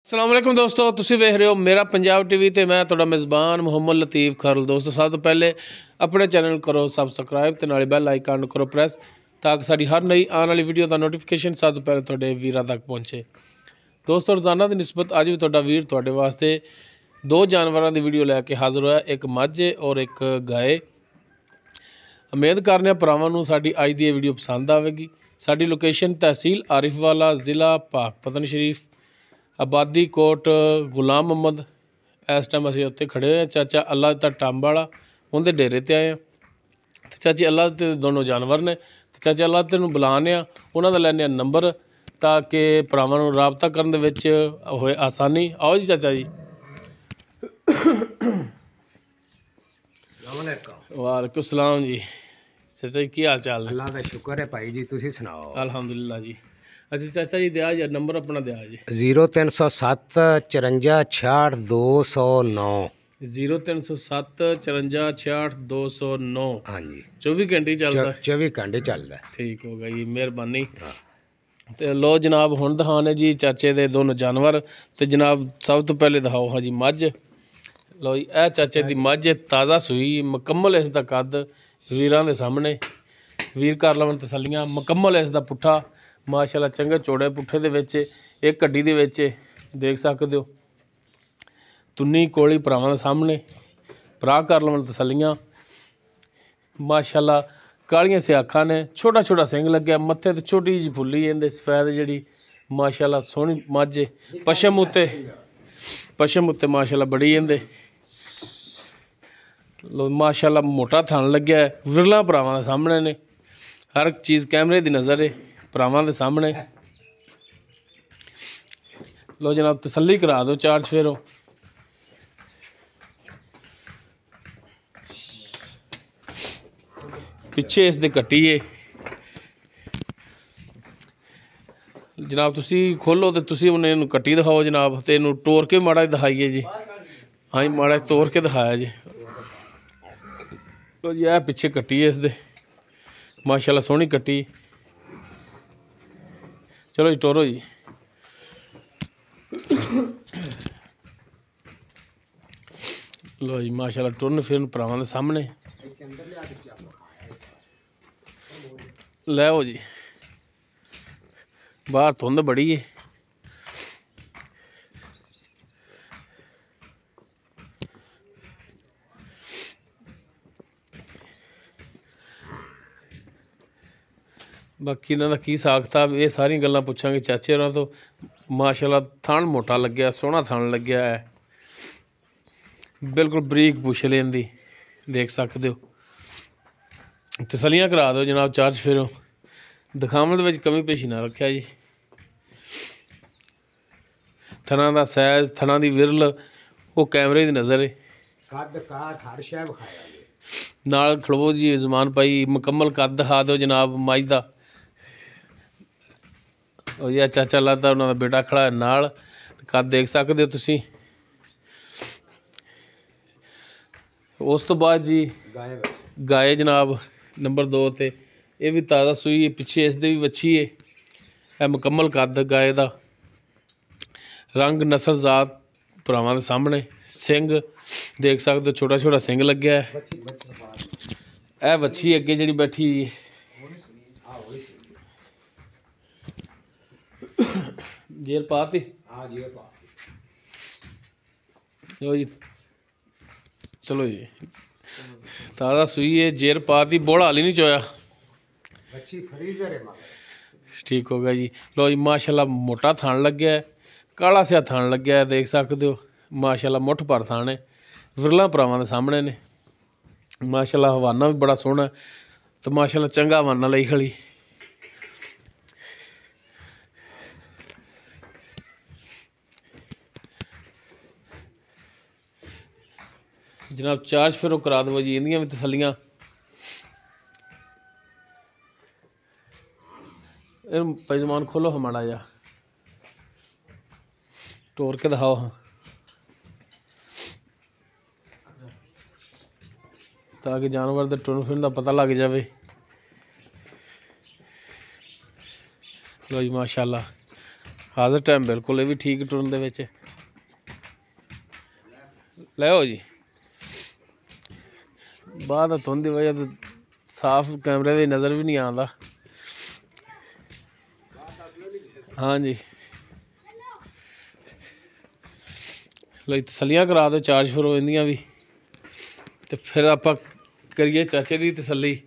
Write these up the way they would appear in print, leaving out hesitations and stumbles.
अस्सलाम वालेकुम दोस्तों, तुसी वेख रहे हो मेरा पंजाब टीवी ते मैं तुहाडा मेज़बान मुहम्मद लतीफ़ खरल। दोस्तों सब तो पहले अपने चैनल करो सबसक्राइब ते नाले बैल आइकन करो प्रेस ताकि साडी हर नई आने वाली वीडियो का नोटिफिकेशन सब तो पहले तुहाडे वीरां तक पहुँचे। दोस्तों रोज़ाना की निस्बत अज भी तुहाडा वीर तुहाडे वास्ते दो जानवरों की वीडियो लैके हाज़र होया, एक मझ और एक गाय। उम्मीद करने भरावां नूं साडी अज दी वीडियो पसंद आवेगी। साडी लोकेशन तहसील आरिफवाला, ज़िला पाकपतन शरीफ, आबादी कोट गुलाम मुहम्मद। इस टाइम असीं उत्थे खड़े हुए चाचा अल्लाह दा टांबा वाला उनके डेरे ते आए हैं। चाची अल्लाह ते दोनों जानवर ने चाचा अल्लाह ते नूं बुलाने उन्हां दा लैने नंबर ताकि भरावां नूं राबता करन दे विच होए आसानी। आओ जी चाचा जी। वालेकुम सलाम जी। चाचा जी की हाल चाल है? अल्लाह का शुक्र है भाई जी, तुसी सुनाओ। अल्हम्दुलिल्लाह जी। अच्छा चाचा जी दिया जी नंबर अपना दिया जी। 0307 54 66 209। 0307 54 66 209। हाँ जी, 24 घंटे ही चलता है। 24 घंटे चलता है। ठीक हो गया जी, मेहरबानी। तो लो जनाब हुण दिखाने जी चाचे दे दोनों जानवर। तो जनाब सब तो पहले दिखाओ हाँ जी मझ। लो जी ए चाचे दी मझ ताज़ा सूई मुकम्मल इसका कद वीरां दे सामने। वीर कर लवन तसल्लियां। मुकम्मल इसका पुट्ठा माशाल्लाह चंगे चौड़े पुट्ठे दे विच एक कड्डी दे विच देख सकते हो। तुन्नी कोली भरावां दे सामने भरा कर लवन तसल्लियां। माशाल्लाह कालियां स्याखां ने, छोटा छोटा सिंग लग्या मत्थे ते छोटी जी फुल्ली इहदे सफैद जिहड़ी माशाल्लाह सोहनी मझ। पशम उत्ते माशाल्लाह बड़ी इहदे लो माशाल्लाह मोटा थन लग्या है। विरला भरावां दे सामने ने, हर चीज़ कैमरे दी नज़र है भरावां दे सामने। लो जनाब तसल्ली करा दो चार चफेरों। पिछे इसके कट्टी है जनाब। तुसी खोलो तो तुसी उन्हें कट्टी दिखाओ जनाब, तो इनू टोर के माड़ा दिखाइए जी। हाँ जी माड़ा तोड़ के दिखाया जी। लो जी है पिछे कट्टी है इसदे माशाल्लाह सोहनी कट्टी। चलो जी टोरो जी। लो जी माशाल्लाह टुरन फिरन भरावां दे सामने लै जी। बाहर धुंध बड़ी है। बाकी इन्हों का की साख किताब ये सारी गल्लां पुछांगे चाचे होरां तो। माशाल्लाह थण मोटा लग्या, सोहना थण लग्या है, बिल्कुल बरीक पुछले इनदी देख सकते हो। तसलियां करा दो जनाब चार चफेरों। दिखावन दे कमी पेशी ना रखा जी। थना का सैज थना की विरल वो कैमरे की नज़र है। नाल खड़ो जी जमान पाई मुकम्मल कद दिखा दो जनाब मझ का। या चाचा लगता उन्होंने बेटा खड़ा है नाल, कद देख सकते हो तुसी। उस तो बाद जी गाय जनाब नंबर 2 ते ये भी ताज़ा सूई है। पिछे इसदे भी वच्छी है। यह मुकम्मल कद गाय का, रंग नस्ल जात भरावां दे सामने। सिंग देख सकते हो छोटा छोटा सिंग लग्या है। यह वच्छी अगे जी बैठी जेर पाती। लो जी चलो जी ताज़ा सूई है, जेर पाती, बोड़ा हाली नहीं चोया। ठीक हो गया जी। लो जी माशाल्लाह मोटा थान लग्या है, काला सिया थान लग्या है देख सकते हो। माशाल्लाह मुठ भर थान है, विरला भरावां दे सामने ने। माशाल्लाह हवाना भी बड़ा सोहना तो माशाल्लाह चंगा हवाना लई खड़ी। जनाब चार चफेरों करा दो जी इंदियां भी तसलियां। पैजमान खोलो हाँ माड़ा जा टोर के दिखाओ हाँ, ताकि जानवर के टुरन फिरन का पता लग जाए। लो जी माशाल्लाह ਹਾਜ਼ਰ ਟਾਈਮ ਬਿਲਕੁਲ ਇਹ ਵੀ ਠੀਕ ਟੁਰਨ ਦੇ ਵਿੱਚ। ਲਿਓ ਜੀ ਬਾਅਦ ਧੁੰਦ ਦੀ ਵਜ੍ਹਾ ਤੋਂ ਸਾਫ਼ ਕੈਮਰੇ ਦੀ ਨਜ਼ਰ ਵੀ ਨਹੀਂ ਆਉਂਦਾ। ਹਾਂਜੀ ਲਈ ਤਸੱਲੀਆਂ ਕਰਾ ਦਿਓ, ਚਾਰਜ ਫਿਰ ਹੋ ਜਾਂਦੀਆਂ ਵੀ, ਤੇ ਫਿਰ ਆਪਾਂ ਕਰੀਏ ਚਾਚੇ ਦੀ ਤਸੱਲੀ।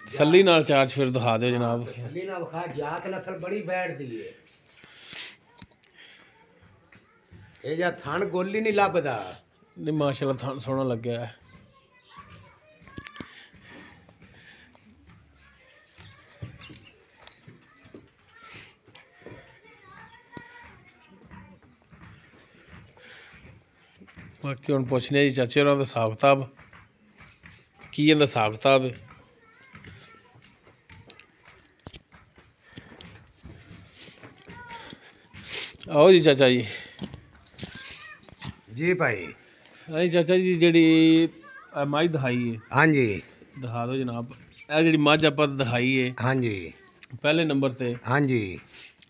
ਤਸੱਲੀ ਨਾਲ ਚਾਰਜ ਫਿਰ ਦਿਖਾ ਦਿਓ ਜਨਾਬ। ਤਸੱਲੀ ਨਾਲ ਵਿਖਾ, ਜਾਤ ਨਸਲ ਬੜੀ ਬੈਠਦੀ ਏ। ਇਹ ਜਾਂ ਥਣ ਗੋਲੀ ਨਹੀਂ ਲੱਭਦਾ। ਨਹੀਂ ਮਾਸ਼ਾਅੱਲਾ ਥਣ ਸੋਹਣਾ ਲੱਗਿਆ ਹੈ। ਬਾਕੀ ਹੁਣ ਪੁੱਛਨੇ ਜੀ ਚਾਚੇ ਹੋਰਾਂ ਦਾ ਹਿਸਾਬ ਕਿਤਾਬ ਕੀ ਇਹਦਾ ਹਿਸਾਬ ਕਿਤਾਬ ਹੈ। ਆਓ ਜੀ ਚਾਚਾ ਜੀ। ਜੀ ਭਾਈ। ਹਾਂਜੀ ਚਾਚਾ ਜੀ ਜਿਹੜੀ ਮੱਝ ਦਿਖਾਈ ਹੈ, ਹਾਂਜੀ ਦਿਖਾ ਦਿਓ ਜਨਾਬ। ਇਹ ਜਿਹੜੀ ਮੱਝ ਆਪਾਂ ਦਿਖਾਈ ਹੈ ਹਾਂਜੀ ਪਹਿਲੇ ਨੰਬਰ ਤੇ, ਹਾਂਜੀ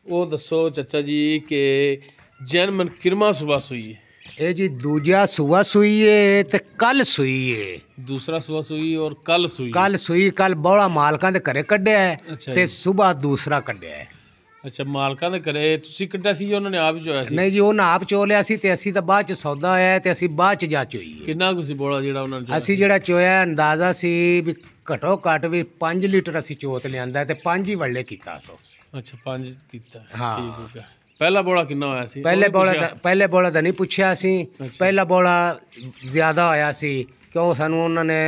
ਉਹ ਦੱਸੋ ਚਾਚਾ ਜੀ ਕਿ ਜਨਮਨ ਕਿਰਮਾ ਸੁਬਾ ਸੂਈ ਹੈ? ਇਹ ਜੀ ਦੂਜਾ ਸੂਆ ਸੂਈ ਏ ਤੇ ਕੱਲ ਸੂਈ ਏ। ਦੂਸਰਾ ਸੁਬਾ ਸੂਈ ਔਰ ਕੱਲ ਸੂਈ? ਕੱਲ ਸੂਈ, ਕੱਲ ਬੋਲਾ ਮਾਲਕਾਂ ਦੇ ਘਰੇ ਕੱਢਿਆ ਹੈ ਅੱਛਾ ਤੇ ਜੀ। ਸਵੇਰ ਦੂਸਰਾ ਕੱਢਿਆ ਹੈ। ਅੱਛਾ ਮਾਲਕਾਂ ਦੇ ਘਰੇ ਤੁਸੀਂ ਕੱਢਿਆ ਸੀ ਜਾਂ ਉਹਨਾਂ ਨੇ ਆਪ ਹੀ ਚੋਇਆ ਸੀ? ਨਹੀਂ ਜੀ, ਉਹਨਾਂ ਆਪ ਚੋ ਲਿਆ ਸੀ ਤੇ ਅਸੀਂ ਤਾਂ ਬਾਅਦ ਚ ਸੌਦਾ ਹੋਇਆ ਤੇ ਅਸੀਂ ਬਾਅਦ ਚ ਜਾ ਚੋਈ। ਕਿੰਨਾ ਕੁ ਸੀ ਬੋਲਾ ਜਿਹੜਾ ਉਹਨਾਂ ਨੇ ਚੋਇਆ? ਅਸੀਂ ਜਿਹੜਾ ਚੋਇਆ ਅੰਦਾਜ਼ਾ ਸੀ ਵੀ ਘਟੋ ਘੱਟ ਵੀ 5 ਲੀਟਰ ਅਸੀਂ ਚੋਤ ਲਿਆਂਦਾ ਤੇ 5 ਹੀ ਵੜਲੇ ਕੀਤਾ ਸੋ। ਅੱਛਾ 5 ਕੀਤਾ, ਹਾਂ। ਠੀਕ ਹੋ ਗਿਆ। ਪਹਿਲਾ ਬੋਲਾ ਕਿੰਨਾ ਹੋਇਆ ਸੀ? ਪਹਿਲੇ ਬੋਲਾ ਦਾ ਨਹੀਂ ਪੁੱਛਿਆ ਸੀ। ਪਹਿਲਾ ਬੋਲਾ ਜ਼ਿਆਦਾ ਹੋਇਆ ਸੀ ਕਿਉਂ ਸਾਨੂੰ ਉਹਨਾਂ ਨੇ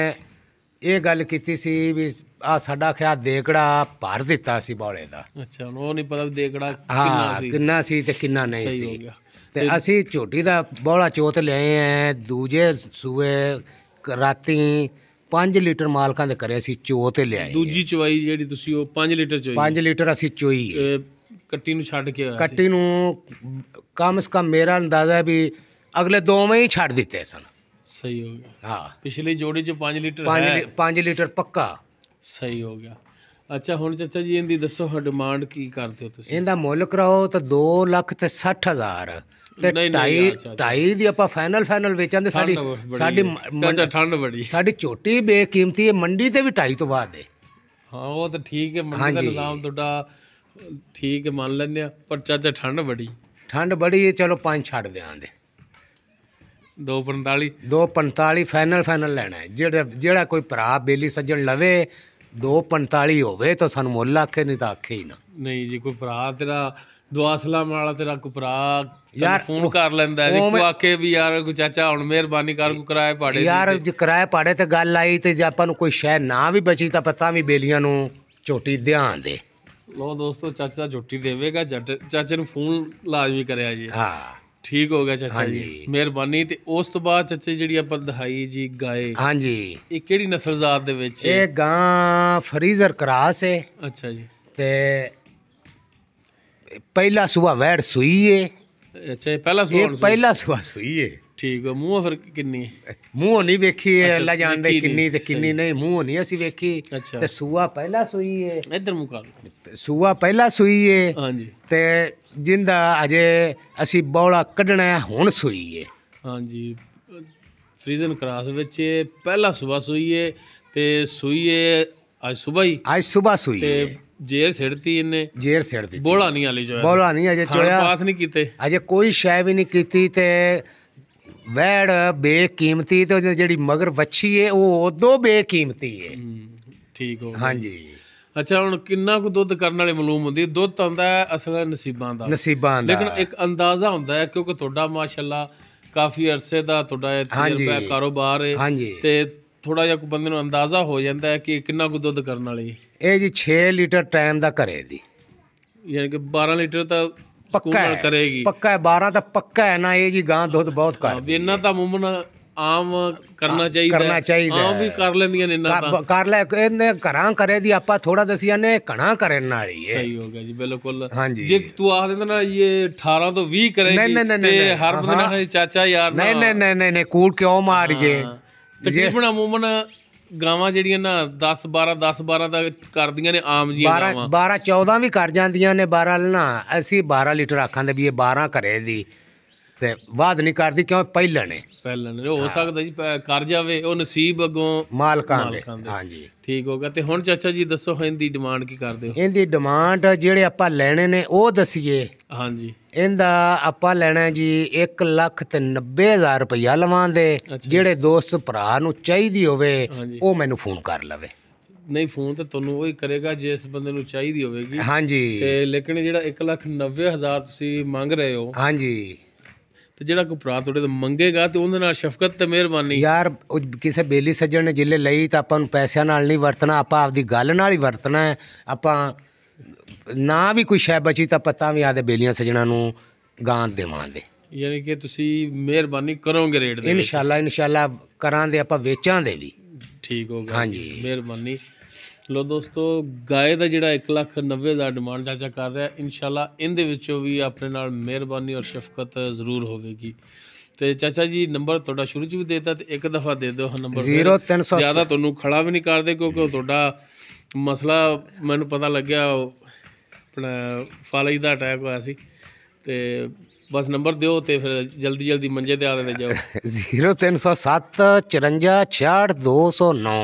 ਇਹ ਗੱਲ ਕੀਤੀ ਸੀ ਵੀ ਆ ਸਾਡਾ ਖਿਆਲ ਦੇਕੜਾ ਭਰ ਦਿੱਤਾ ਸੀ ਬੋਲੇ ਦਾ। ਅੱਛਾ ਹੁਣ ਉਹ ਨਹੀਂ ਪਤਾ ਵੀ ਦੇਕੜਾ ਕਿੰਨਾ ਹਾਂ ਸੀ, ਕਿੰਨਾ ਸੀ ਤੇ ਕਿੰਨਾ ਨਹੀਂ ਸਹੀ ਹੋ ਸੀ। ਗਿਆ। ਤੇ ਅਸੀਂ ਝੋਟੀ ਦਾ ਬੋਲਾ ਚੋਤ ਲਿਆਏ ਆ ਦੂਜੇ ਸੂਏ ਰਾਤੀ 5 ਲੀਟਰ ਮਾਲਕਾਂ ਦੇ ਘਰੇ ਅਸੀਂ ਚੋਤ ਲਿਆਏ। ਦੂਜੀ ਚਵਾਈ ਜਿਹੜੀ ਤੁਸੀਂ ਉਹ 5 ਲੀਟਰ ਚੋਈ? 5 ਲੀਟਰ ਅਸੀਂ ਚੋਈ। ਕੱਟੀ ਨੂੰ ਛੱਡ ਕੇ ਹੋਇਆ ਸੀ? ਕੱਟੀ ਨੂੰ ਕਮ ਸੇ ਕਮ ਮੇਰਾ ਅੰਦਾਜ਼ਾ ਹੈ ਵੀ ਅਗਲੇ 2 ਮਹੀਨੇ ਹੀ ਛੱਡ ਦਿੱਤੇ ਸਨ। ਸਹੀ ਹੋ ਗਿਆ। ਹਾਂ ਪਿਛਲੀ ਜੋੜੀ ਚ 5 ਲੀਟਰ ਹੈ। 5 ਲੀਟਰ ਪੱਕਾ। ਸਹੀ ਹੋ ਗਿਆ। ਅੱਛਾ ਹੁਣ ਚਾਚਾ ਜੀ ਇਹਦੀ ਦੱਸੋ ਡਿਮਾਂਡ ਕੀ ਕਰਦੇ ਹੋ ਤੁਸੀਂ? ਇਹਦਾ ਮੁੱਲ ਕਰਾਓ ਤਾਂ 2,60,000 ਤੇ ਨਹੀਂ, ਨਹੀਂ ਯਾਰ ਚਾਚਾ। 2.5 ਦੀ ਆਪਾਂ ਫਾਈਨਲ ਵੇਚਾਂ ਤੇ ਸਾਡੀ ਚਾਚਾ ਠੰਡ ਬੜੀ। ਸਾਡੀ ਝੋਟੀ ਬੇਕੀਮਤੀ ਹੈ, ਮੰਡੀ ਤੇ ਵੀ 2.5 ਤੋਂ ਬਾਅਦ ਹੈ। ਹਾਂ ਉਹ ਤਾਂ ਠੀਕ ਹੈ, ਮੰਡੀ ਦਾ ਨਿਜ਼ਾਮ ਤੁਹਾਡਾ ਠੀਕ ਹੈ ਮੰਨ ਲੈਂਦੇ ਆ, ਪਰ ਚਾਚਾ ਠੰਡ ਬੜੀ। ਠੰਡ ਬੜੀ ਹੈ, ਚਲੋ 5 ਛੱਡ ਦਿਆਂਗੇ। 2:45 2:45 ਫਾਈਨਲ ਲੈਣਾ ਹੈ। ਜਿਹੜਾ ਕੋਈ ਭਰਾ ਬੇਲੀ ਸੱਜਣ ਲਵੇ 2:45 ਹੋਵੇ ਤਾਂ ਸਾਨੂੰ ਮੁੱਲ ਆਖੇ, ਨਹੀਂ ਤਾਂ ਆਖੇ ਹੀ ਨਾ। ਨਹੀਂ ਜੀ ਕੋਈ ਭਰਾ ਤੇਰਾ ਦੁਆ ਸਲਾਮ ਵਾਲਾ ਤੇਰਾ ਕੋਈ ਭਰਾ ਯਾਰ ਫੋਨ ਕਰ ਲੈਂਦਾ ਹੈ ਕੋਈ ਆਖੇ ਵੀ ਯਾਰ ਕੋਈ ਚਾਚਾ ਹੁਣ ਮਿਹਰਬਾਨੀ ਕਰ ਕੋਈ ਕਿਰਾਏ ਪਾੜੇ ਯਾਰ ਜੇ ਕਿਰਾਏ ਪਾੜੇ ਤੇ ਗੱਲ ਆਈ ਤੇ ਜੇ ਆਪਾਂ ਨੂੰ ਕੋਈ ਸ਼ੈ ਨਾ ਵੀ ਬਚੀ ਤਾਂ ਪਤਾ ਵੀ ਬੇਲੀਆਂ ਨੂੰ ਝੋਟੀ ਧਿਆਨ ਦੇ। ਲੋ ਦੋਸਤੋ ਚਾਚਾ ਝੋਟੀ ਦੇਵੇਗਾ, ਚਾਚੇ ਨੂੰ ਫੋਨ ਲਾਜ਼ਮੀ ਕਰਿਆ ਜੀ। ਹਾਂ ਠੀਕ ਹੋ ਗਿਆ ਚਾਚਾ ਜੀ, ਮਿਹਰਬਾਨੀ। ਤੇ ਉਸ ਤੋਂ ਬਾਅਦ ਚਾਚਾ ਜਿਹੜੀ ਆਪਾਂ ਦਿਖਾਈ ਜੀ ਗਾਏ, ਹਾਂਜੀ ਇਹ ਕਿਹੜੀ ਨਸਲ ਜ਼ਾਤ ਦੇ ਵਿੱਚ? ਇਹ ਗਾਂ ਫਰੀਜ਼ਰ ਕਰਾਸ ਹੈ। ਅੱਛਾ ਜੀ। ਤੇ ਪਹਿਲਾ ਸੁਬਾ ਵੈੜ ਸੂਈ ਏ। ਅੱਛਾ ਇਹ ਪਹਿਲਾ ਸੁਬਾ? ਪਹਿਲਾ ਸੁਬਾ ਸੂਈ ਏ। ਠੀਕ ਹੈ। ਮੂੰਹ ਫਿਰ ਕਿੰਨੀ? ਮੂੰਹ ਨਹੀਂ ਵੇਖੀ ਅੱਲਾ ਜਾਣਦੇ ਕਿੰਨੀ ਤੇ ਕਿੰਨੀ ਨਹੀਂ, ਮੂੰਹ ਨਹੀਂ ਅਸੀਂ ਵੇਖੀ। ਤੇ ਸੂਆ ਪਹਿਲਾ ਸੂਈ ਏ। ਇੱਧਰ ਮੂੰਹ ਕਰ। ਸੂਆ ਪਹਿਲਾ ਸੂਈ ਏ। ਹਾਂਜੀ। ਤੇ ਜਿੰਦਾ ਅਜੇ ਅਸੀਂ ਬੌਲਾ ਕੱਢਣਾ ਹੁਣ ਸੂਈ ਏ। ਹਾਂਜੀ ਫਰੀਜ਼ਨ ਕਰਾਸ ਵਿੱਚ ਪਹਿਲਾ ਸੁਬਾ ਸੂਈ ਏ ਤੇ ਸੂਈ ਏ ਅੱਜ ਸੁਬਾ ਹੀ? ਅੱਜ ਸੁਬਾ ਸੂਈ ਤੇ ਜੇਰ ਸਿੜਤੀ ਇਹਨੇ? ਜੇਰ ਸਿੜ ਦਿੱਤੀ। ਬੋਲਾ ਨਹੀਂ ਹਾਲੇ ਚੋਇਆ? ਬੋਲਾ ਨਹੀਂ ਅਜੇ ਚੋਇਆ, ਪਾਸ ਨਹੀਂ ਕੀਤੇ ਅਜੇ ਕੋਈ ਸ਼ੈ ਵੀ ਨਹੀਂ ਕੀਤੀ। ਤੇ ਵੈੜ ਬੇਕੀਮਤੀ ਤੇ ਜਿਹੜੀ ਮਗਰ ਵੱਛੀ ਏ ਉਹ ਉਦੋਂ ਬੇਕੀਮਤੀ ਏ। ਠੀਕ ਹੋ। ਹਾਂਜੀ। ਅੱਛਾ ਹੁਣ ਕਿੰਨਾ ਕੁ ਦੁੱਧ ਕਰਨ ਵਾਲੇ ਮਾਲੂਮ ਹੁੰਦੀ? ਦੁੱਧ ਤਾਂ ਹੁੰਦਾ ਹੈ ਅਸਲ ਨਸੀਬਾਂ ਦਾ, ਨਸੀਬਾਂ ਦਾ, ਲੇਕਿਨ ਇੱਕ ਅੰਦਾਜ਼ਾ ਹੁੰਦਾ ਹੈ ਕਿਉਂਕਿ ਤੁਹਾਡਾ ਮਾਸ਼ਾਅੱਲਾ ਕਾਫੀ ਅਰਸੇ ਦਾ ਤੁਹਾਡਾ ਤਜਰਬਾ ਹੈ, ਕਾਰੋਬਾਰ ਹੈ, ਤੇ ਥੋੜਾ ਜਿਹਾ ਬੰਦੇ ਨੂੰ ਅੰਦਾਜ਼ਾ ਹੋ ਜਾਂਦਾ ਹੈ ਕਿ ਕਿੰਨਾ ਕੁ ਦੁੱਧ ਕਰਨ ਵਾਲੀ। ਇਹ ਜੀ 6 ਲੀਟਰ ਟਾਈਮ ਦਾ ਘਰੇ ਦੀ, ਯਾਨੀ ਕਿ 12 ਲੀਟਰ ਤਾਂ ਪੱਕਾ ਕਰੇਗੀ। ਪੱਕਾ ਹੈ 12 ਤਾਂ ਪੱਕਾ ਹੈ ਨਾ। ਇਹ ਜੀ ਗਾਂ ਦੁੱਧ ਬਹੁਤ ਘੱਟ ਵੀ ਇੰਨਾ ਤਾਂ ਮੁਮਨ ਆਮ ਕਰਨਾ ਚਾਹੀਦਾ। ਆਮ ਵੀ ਕਰ ਲੈਂਦੀਆਂ ਨੇ ਇੰਨਾ ਤਾਂ ਕਰ ਲੈ। ਇਹਨੇ ਘਰਾਂ ਕਰੇ ਦੀ ਆਪਾਂ ਥੋੜਾ ਦਸੀਆਂ ਨੇ ਘਣਾ ਕਰਨ ਵਾਲੀ ਹੈ। ਸਹੀ ਹੋ ਗਿਆ ਜੀ ਬਿਲਕੁਲ। ਹਾਂਜੀ। ਜੇ ਤੂੰ ਆਖ ਦਿੰਦਾ ਨਾ ਇਹ 18 ਤੋਂ 20 ਕਰੇਗੀ ਤੇ ਹਰ ਬੰਦੇ ਨਾਲ ਚਾਚਾ ਯਾਰ ਨਹੀਂ ਕੂੜ ਕਿਉਂ ਮਾਰੀਏ? ਤਕਰੀਬਨ ਮੁਮਨ ਗਾਵਾਂ ਜਿਹੜੀਆਂ ਨਾ 10 12 ਦਾ ਕਰਦੀਆਂ ਨੇ ਆਮ ਜੀਆਂ 12 ਗਾਵਾਂ 12 14 ਵੀ ਕਰ ਜਾਂਦੀਆਂ ਨੇ 12 ਨਾ ਅਸੀਂ 12 ਲੀਟਰ ਆਖਾਂਦੇ ਵੀ ਇਹ 12 ਘਰੇ ਦੀ ਤੇ ਬਾਦ ਨਹੀਂ ਕਰਦੀ ਕਿਉਂ ਪਹਿਲਾਂ ਨੇ ਹੋ ਸਕਦਾ ਜੀ ਕਰ ਜਾਵੇ ਉਹ ਨਸੀਬ ਅੱਗੋਂ ਮਾਲਕਾਂ ਦੇ ਮਾਲਕਾਂ ਦੇ। ਹਾਂਜੀ ਠੀਕ ਹੋ ਗਿਆ। ਤੇ ਹੁਣ ਚਾਚਾ ਜੀ ਦੱਸੋ ਇਹਦੀ ਡਿਮਾਂਡ ਕੀ ਕਰਦੇ ਹੋ? ਇਹਦੀ ਡਿਮਾਂਡ ਜਿਹੜੇ ਆਪਾਂ ਲੈਣੇ ਨੇ ਉਹ ਦਸੀਏ। ਹਾਂਜੀ ਇਹਦਾ ਆਪਾਂ ਲੈਣਾ ਜੀ 1,90,000 ਰੁਪਇਆ ਲਵਾਂਦੇ। ਜਿਹੜੇ ਦੋਸਤ ਭਰਾ ਨੂੰ ਚਾਹੀਦੀ ਹੋਵੇ ਹਾਂਜੀ। ਉਹ ਮੈਨੂੰ ਫੋਨ ਕਰ ਲਵੇ। ਨਹੀਂ ਫੋਨ ਤੇ ਤੁਹਾਨੂੰ ਉਹੀ ਕਰੇਗਾ ਜਿਸ ਬੰਦੇ ਨੂੰ ਚਾਹੀਦੀ ਹੋਵੇਗੀ। ਹਾਂਜੀ ਤੇ ਲੇਕਿਨ ਜਿਹੜਾ 1,90,000 ਤੁਸੀਂ ਮੰਗ ਰਹੇ ਹੋ ਹਾਂਜੀ ਤੇ ਜਿਹੜਾ ਕੋਈ ਭਰਾ ਤੁਹਾਡੇ ਤੋਂ ਮੰਗੇਗਾ ਤੇ ਉਹਦੇ ਨਾਲ ਸ਼ਫਕਤ ਤੇ ਮਿਹਰਬਾਨੀ। ਯਾਰ ਉਹ ਕਿਸੇ ਬੇਲੀ ਸੱਜਣ ਨੇ ਜਿੱਲੇ ਲਈ ਤਾਂ ਆਪਾਂ ਨੂੰ ਪੈਸਿਆਂ ਨਾਲ ਨਹੀਂ ਵਰਤਣਾ, ਆਪਾਂ ਆਪਦੀ ਗੱਲ ਨਾਲ ਹੀ ਵਰਤਣਾ ਹੈ। ਆਪਾਂ ਨਾ ਵੀ ਕੋਈ ਸ਼ੈ ਬਚੀ ਤਾਂ ਪਤਾ ਵੀ ਆਦੇ ਬੇਲੀਆਂ ਸੱਜਣਾ ਨੂੰ ਗਾਂ ਦੇਵਾਂਗੇ। ਯਾਨੀ ਕਿ ਤੁਸੀਂ ਮਿਹਰਬਾਨੀ ਕਰੋਗੇ ਰੇਟ ਦੇ? ਇਨਸ਼ਾਅੱਲਾ ਕਰਾਂਗੇ, ਆਪਾਂ ਵੇਚਾਂਗੇ ਵੀ। ਠੀਕ ਹੋ ਗਿਆ ਹਾਂਜੀ ਮਿਹਰਬਾਨੀ। ਲੋ ਦੋਸਤੋ ਗਾਏ ਦਾ ਜਿਹੜਾ 1,90,000 ਡਿਮਾਂਡ ਚਾਚਾ ਕਰ ਰਿਹਾ, ਇਨਸ਼ਾਅੱਲਾ ਇਹਦੇ ਵਿੱਚੋਂ ਵੀ ਆਪਣੇ ਨਾਲ ਮਿਹਰਬਾਨੀ ਔਰ ਸ਼ਫਕਤ ਜ਼ਰੂਰ ਹੋਵੇਗੀ। ਤੇ ਚਾਚਾ ਜੀ ਨੰਬਰ ਤੁਹਾਡਾ ਸ਼ੁਰੂ 'ਚ ਵੀ ਦੇਤਾ ਤੇ ਇੱਕ ਦਫਾ ਦੇ ਦਿਓ ਨੰਬਰ। 0300 ਜ਼ਿਆਦਾ ਤੁਹਾਨੂੰ ਖੜਾ ਵੀ ਨਹੀਂ ਕਰਦੇ ਕਿਉਂਕਿ ਤੁਹਾਡਾ ਮਸਲਾ ਮੈਨੂੰ ਪਤਾ ਲੱਗਿਆ ਆਪਣਾ ਫਾਲਜ ਦਾ ਅਟੈਕ ਹੋਇਆ ਸੀ। ਤੇ ਬਸ ਨੰਬਰ ਦਿਓ ਤੇ ਫਿਰ ਜਲਦੀ ਮੰਜੇ ਤੇ ਆ ਦੇ ਜਾਓ। 0307 54 66 209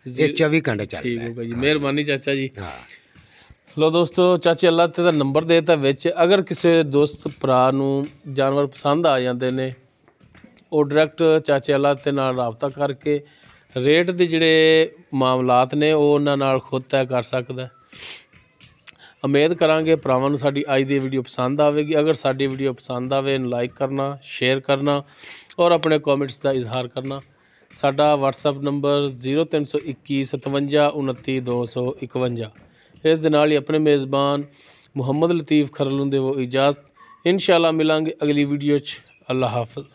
ਇਹ 24 ਘੰਟੇ ਚੱਲਦਾ। ਠੀਕ ਹੋ ਗਿਆ ਜੀ ਮਿਹਰਬਾਨੀ ਚਾਚਾ ਜੀ। ਹਾਂ ਲੋ ਦੋਸਤੋ ਚਾਚੇ ਅੱਲਾ ਤੇ ਦਾ ਨੰਬਰ ਦੇ ਦਿੱਤਾ ਵਿੱਚ। ਅਗਰ ਕਿਸੇ ਦੋਸਤ ਭਰਾ ਨੂੰ ਜਾਨਵਰ ਪਸੰਦ ਆ ਜਾਂਦੇ ਨੇ ਉਹ ਡਾਇਰੈਕਟ ਚਾਚੇ ਅੱਲਾ ਤੇ ਨਾਲ ਰਾਬਤਾ ਕਰਕੇ ਰੇਟ ਦੇ ਜਿਹੜੇ ਮਾਮਲਾਤ ਨੇ ਉਹ ਉਹਨਾਂ ਨਾਲ ਖੁਦ ਤੈਅ ਕਰ ਸਕਦਾ। ਉਮੀਦ ਕਰਾਂਗੇ ਭਰਾਵਾਂ ਨੂੰ ਸਾਡੀ ਅੱਜ ਦੀ ਵੀਡੀਓ ਪਸੰਦ ਆਵੇਗੀ। ਅਗਰ ਸਾਡੀ ਵੀਡੀਓ ਪਸੰਦ ਆਵੇ ਇਹਨੂੰ ਲਾਈਕ ਕਰਨਾ, ਸ਼ੇਅਰ ਕਰਨਾ ਔਰ ਆਪਣੇ ਕਮੈਂਟਸ ਦਾ ਇਜ਼ਹਾਰ ਕਰਨਾ। ਸਾਡਾ WhatsApp ਨੰਬਰ 0321 57 29 251। ਇਸ ਦੇ ਨਾਲ ਹੀ ਆਪਣੇ ਮੇਜ਼ਬਾਨ ਮੁਹੰਮਦ ਲਤੀਫ ਖਰਲ ਨੂੰ ਦੇਵੋ ਇਜਾਜ਼ਤ। ਇਨਸ਼ਾਅੱਲਾ ਮਿਲਾਂਗੇ ਅਗਲੀ ਵੀਡੀਓ 'ਚ। ਅੱਲਾ ਹਾਫਿਜ਼।